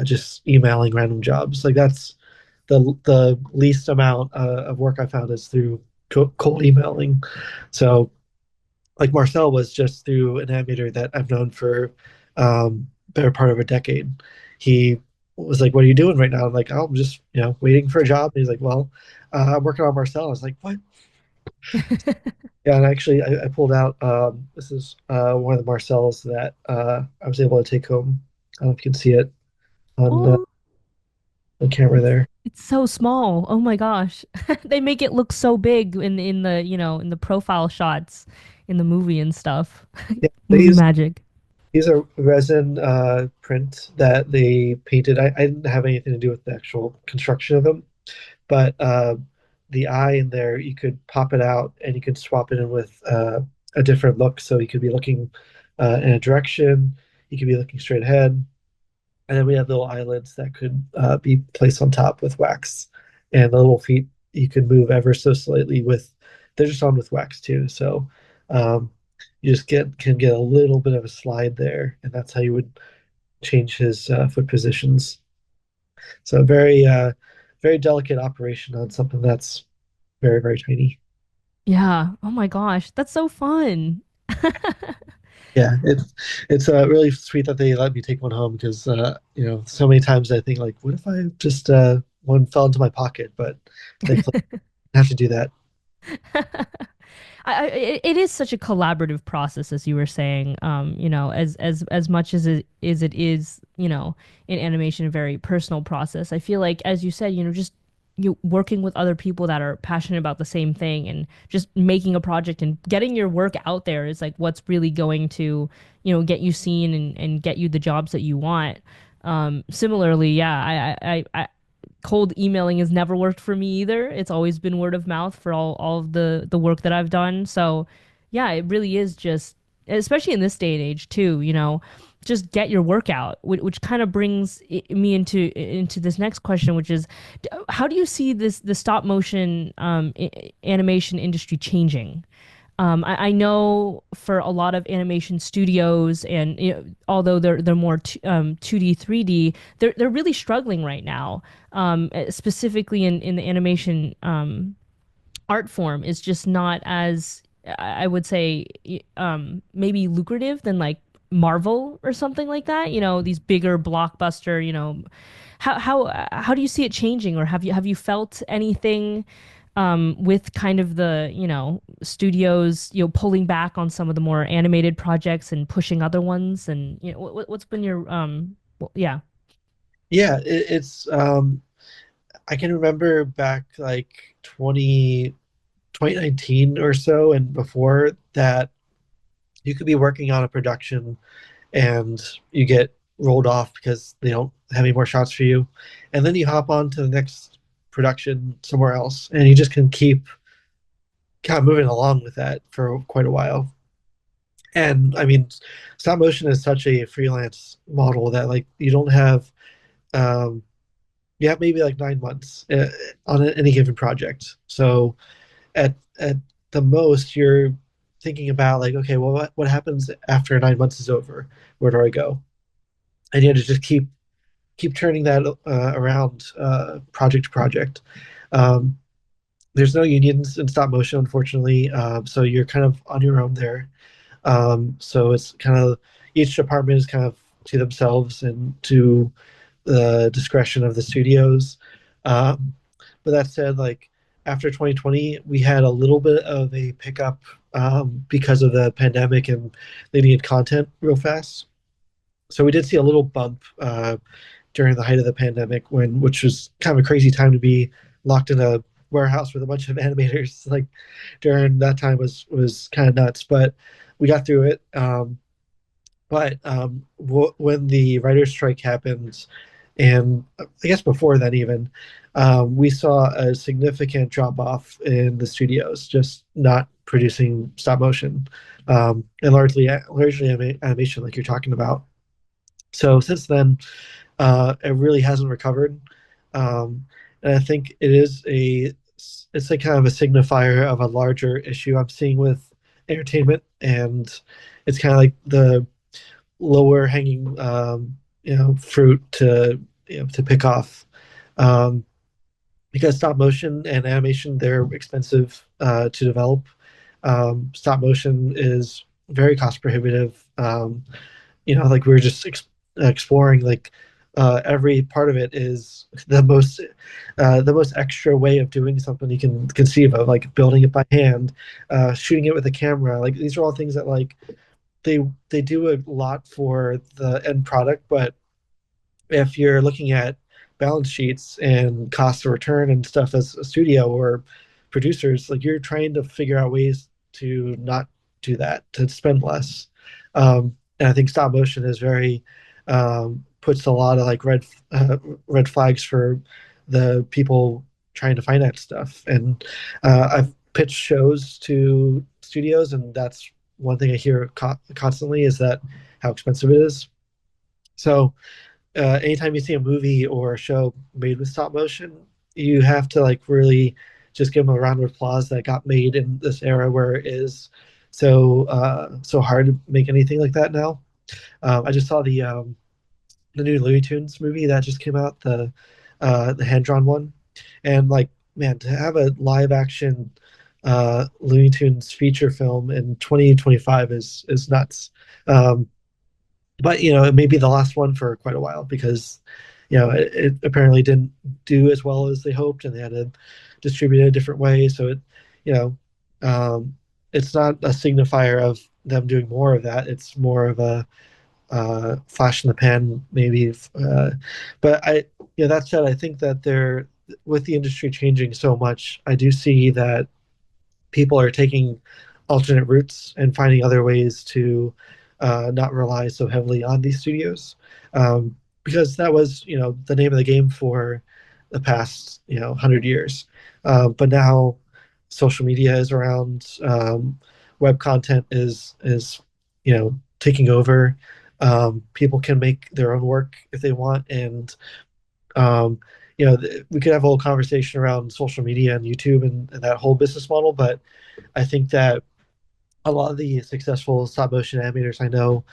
just emailing random jobs. Like that's the least amount of work I found is through cold emailing. So like Marcel was just through an animator that I've known for better part of a decade. He was like, "What are you doing right now?" I'm like, "Oh, I'm just waiting for a job." And he's like, "Well, I'm working on Marcel." I was like, "What?" Yeah, and actually, I pulled out. This is one of the Marcels that I was able to take home. I don't know if you can see it on Oh, the camera there. it's so small. Oh my gosh. They make it look so big in the, in the profile shots in the movie and stuff. Yeah, they Movie use magic. these are resin print that they painted. I didn't have anything to do with the actual construction of them, but the eye in there, you could pop it out and you could swap it in with a different look. So you could be looking in a direction, you could be looking straight ahead, and then we have little eyelids that could be placed on top with wax, and the little feet you could move ever so slightly with. They're just on with wax too, so um, you just can get a little bit of a slide there, and that's how you would change his foot positions. So very delicate operation on something that's very, very tiny. Yeah. Oh my gosh. That's so fun. Yeah, it's really sweet that they let me take one home because so many times I think like, what if I just one fell into my pocket, but thankfully I have to do that. It is such a collaborative process, as you were saying. As much as it is, in animation, a very personal process. I feel like, as you said, just you working with other people that are passionate about the same thing and just making a project and getting your work out there is like what's really going to, get you seen and get you the jobs that you want. Similarly, yeah, cold emailing has never worked for me either. It's always been word of mouth for all of the work that I've done. So, yeah, it really is just, especially in this day and age too, just get your work out, which kind of brings me into this next question, which is, how do you see the stop motion animation industry changing? I know for a lot of animation studios, and although they're more 2D, 3D, they're really struggling right now. Specifically in the animation art form is just not as I would say maybe lucrative than like Marvel or something like that. These bigger blockbuster. How do you see it changing, or have you felt anything? With kind of the, studios, pulling back on some of the more animated projects and pushing other ones, and what's been your yeah. Yeah, it's I can remember back like 2019 or so and before that you could be working on a production and you get rolled off because they don't have any more shots for you. And then you hop on to the next production somewhere else and you just can keep kind of moving along with that for quite a while. And I mean, stop motion is such a freelance model that like you don't have um, you have maybe like 9 months on any given project. So at the most, you're thinking about like, okay, well, what happens after 9 months is over? Where do I go? And you have to just keep turning that around project to project. Um, there's no unions in stop motion, unfortunately, so you're kind of on your own there. So it's kind of each department is kind of to themselves and to the discretion of the studios. Um, but that said, like after 2020, we had a little bit of a pickup because of the pandemic and they needed content real fast. So we did see a little bump during the height of the pandemic, which was kind of a crazy time to be locked in a warehouse with a bunch of animators. Like during that time was kind of nuts, but we got through it. But when the writer's strike happened, and I guess before then even, we saw a significant drop off in the studios, just not producing stop motion, and largely animation, like you're talking about. So since then, it really hasn't recovered, and I think it's like kind of a signifier of a larger issue I'm seeing with entertainment, and it's kind of like the lower hanging fruit to pick off, um, because stop motion and animation, they're expensive to develop. Stop motion is very cost prohibitive. Like we were just exploring, like every part of it is the most extra way of doing something you can conceive of, like building it by hand, shooting it with a camera. Like these are all things that like they they do a lot for the end product, but if you're looking at balance sheets and cost of return and stuff as a studio or producers, like you're trying to figure out ways to not do that, to spend less. And I think stop motion is very puts a lot of like red flags for the people trying to finance stuff. And I've pitched shows to studios, and that's one thing I hear constantly is that how expensive it is. So anytime you see a movie or a show made with stop motion, you have to like really just give them a round of applause that got made in this era where it is so hard to make anything like that now. I just saw the new Looney Tunes movie that just came out, the hand drawn one, and like man, to have a live action Looney Tunes feature film in 2025 is nuts. Um, but it may be the last one for quite a while because it apparently didn't do as well as they hoped, and they had to distribute it a different way. So you know um, it's not a signifier of them doing more of that. It's more of a flash in the pan, maybe. But that said, I think that they're with the industry changing so much. I do see that people are taking alternate routes and finding other ways to not rely so heavily on these studios, because that was the name of the game for the past 100 years. But now social media is around. Web content is taking over. People can make their own work if they want, and um, we could have a whole conversation around social media and YouTube and that whole business model. But I think that a lot of the successful stop motion animators I know,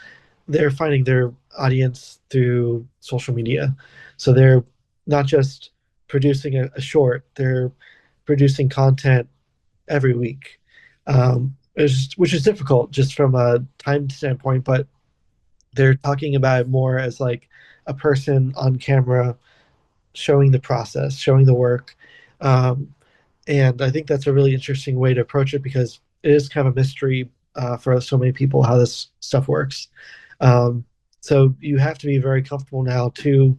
they're finding their audience through social media. So they're not just producing a short, they're producing content every week, which is difficult just from a time standpoint, but they're talking about it more as like a person on camera showing the process, showing the work. Um, and I think that's a really interesting way to approach it because it is kind of a mystery for so many people how this stuff works. Um, so you have to be very comfortable now to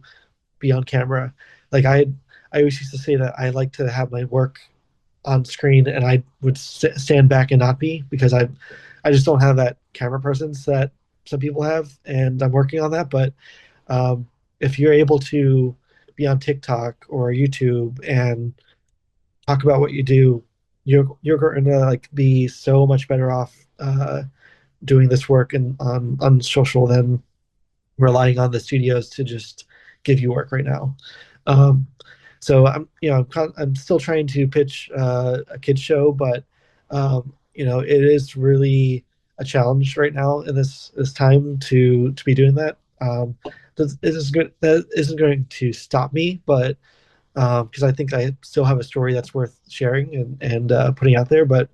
be on camera. Like I always used to say that I like to have my work on screen, and I would stand back and not be because I just don't have that camera presence that some people have, and I'm working on that. But um, if you're able to be on TikTok or YouTube and talk about what you do, you're going to like be so much better off doing this work and on social than relying on the studios to just give you work right now. Um, so I'm still trying to pitch a kids show, but it is really a challenge right now in this time to be doing that. That isn't going to stop me, but because I think I still have a story that's worth sharing and putting out there. But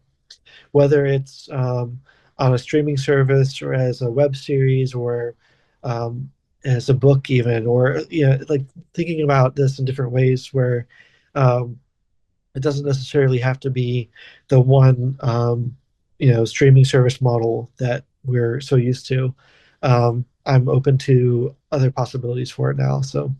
whether it's on a streaming service or as a web series or um, as a book even, or like thinking about this in different ways where um, it doesn't necessarily have to be the one streaming service model that we're so used to. I'm open to other possibilities for it now. So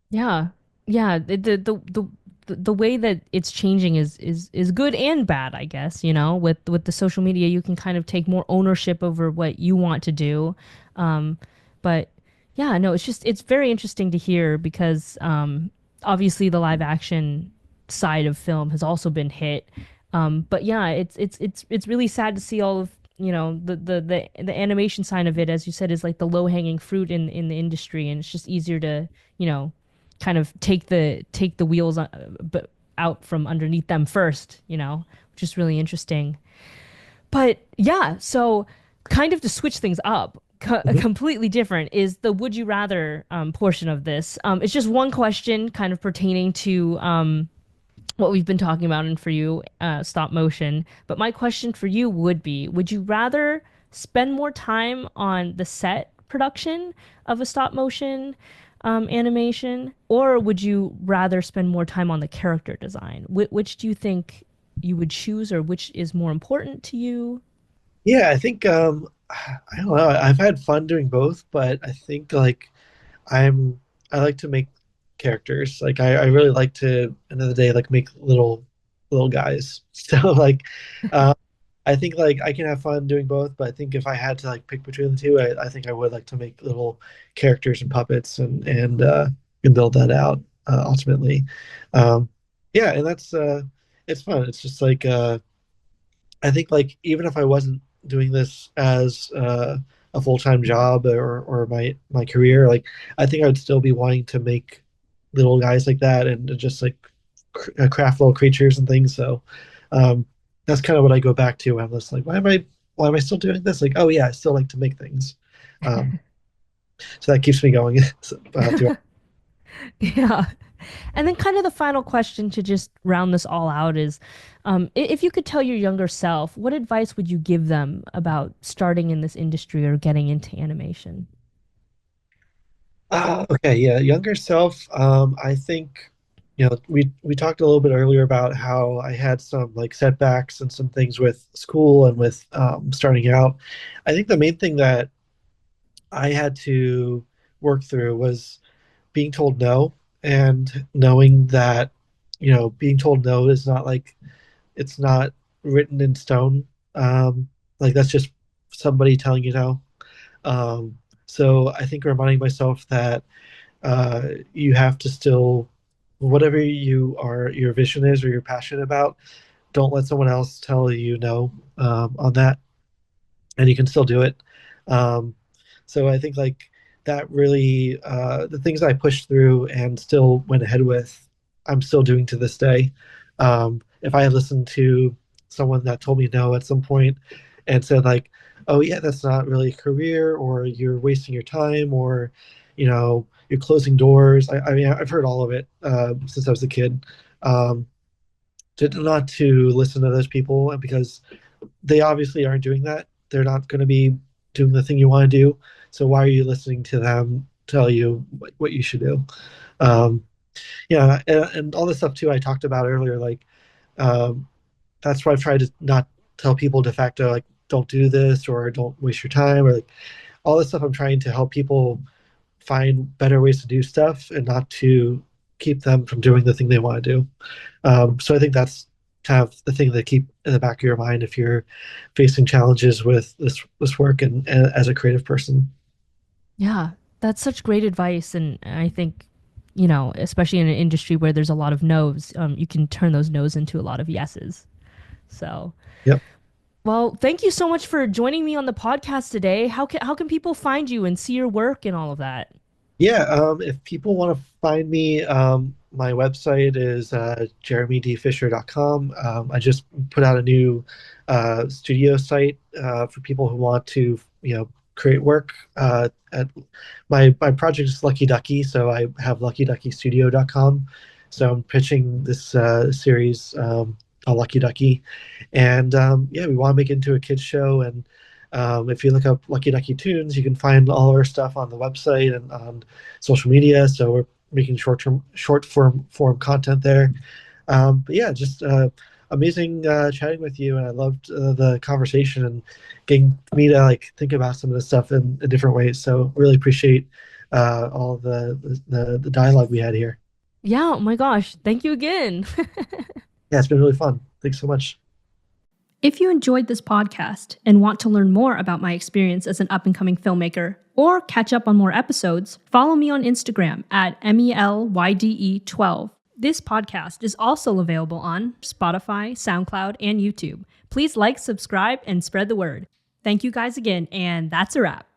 Yeah. Yeah, the way that it's changing is good and bad, I guess, you know. With the social media, you can kind of take more ownership over what you want to do. Um, but yeah, no, it's very interesting to hear because obviously the live action side of film has also been hit. But yeah, it's really sad to see all of, you know, the animation side of it, as you said, is like the low-hanging fruit in the industry, and it's just easier to, you know, kind of take the wheels but out from underneath them first, you know, which is really interesting. But yeah, so kind of to switch things up, mhm. completely different is the would you rather portion of this. It's just one question kind of pertaining to what we've been talking about and for you, stop motion. But my question for you would be, would you rather spend more time on the set production of a stop motion animation, or would you rather spend more time on the character design? Which do you think you would choose, or which is more important to you? Yeah, I think I don't know. I've had fun doing both, but I think like I'm I like to make characters. Like I really like to end of the day like make little guys. So like uh, I think like I can have fun doing both, but I think if I had to like pick between the two, I think I would like to make little characters and puppets and build that out ultimately. Um, yeah, and that's it's fun. It's just like I think like even if I wasn't doing this as a full-time job or my career, like I think I'd still be wanting to make little guys like that and just like craft little creatures and things. So um, that's kind of what I go back to when I'm just like, why am I still doing this? Like, oh yeah, I still like to make things. Um, so that keeps me going throughout. Yeah. And then, kind of the final question to just round this all out is, if you could tell your younger self, what advice would you give them about starting in this industry or getting into animation? Okay, yeah, younger self. I think, we talked a little bit earlier about how I had some like setbacks and some things with school and with starting out. I think the main thing that I had to work through was being told no and knowing that, being told no is not like it's not written in stone. Like that's just somebody telling you no. Um, so I think reminding myself that you have to still, whatever your vision is or you're passionate about, don't let someone else tell you no on that, and you can still do it. Um, so I think like that really, the things I pushed through and still went ahead with, I'm still doing to this day. If I had listened to someone that told me no at some point and said like, "Oh yeah, that's not really a career," or "You're wasting your time," or "You're closing doors." I mean, I've heard all of it since I was a kid. Um, not to listen to those people, and because they obviously aren't doing that. They're not going to be doing the thing you want to do. So why are you listening to them tell you what you should do? Um, yeah, and all this stuff too I talked about earlier. Like um, that's why I've tried to not tell people de facto like don't do this or don't waste your time or like all this stuff. I'm trying to help people find better ways to do stuff and not to keep them from doing the thing they want to do. So I think that's kind of the thing to keep in the back of your mind if you're facing challenges with this work and as a creative person. Yeah, that's such great advice. And I think, you know, especially in an industry where there's a lot of no's, you can turn those no's into a lot of yeses. So, Yep. well, thank you so much for joining me on the podcast today. How can people find you and see your work and all of that? Yeah, if people want to find me, my website is jeremydfisher.com. I just put out a new studio site for people who want to, create work. My project is Lucky Ducky, so I have luckyduckystudio.com. So I'm pitching this series on Lucky Ducky, and yeah, we want to make it into a kids show. And if you look up Lucky Ducky Tunes, you can find all our stuff on the website and on social media. So we're making short form content there. But yeah, just amazing chatting with you, and I loved the conversation and getting me to like think about some of this stuff in different ways. So really appreciate all the dialogue we had here. Yeah, oh my gosh. Thank you again. Yeah, it's been really fun. Thanks so much. If you enjoyed this podcast and want to learn more about my experience as an up and coming filmmaker or catch up on more episodes, follow me on Instagram at MELYDE12. This podcast is also available on Spotify, SoundCloud, and YouTube. Please like, subscribe, and spread the word. Thank you guys again, and that's a wrap.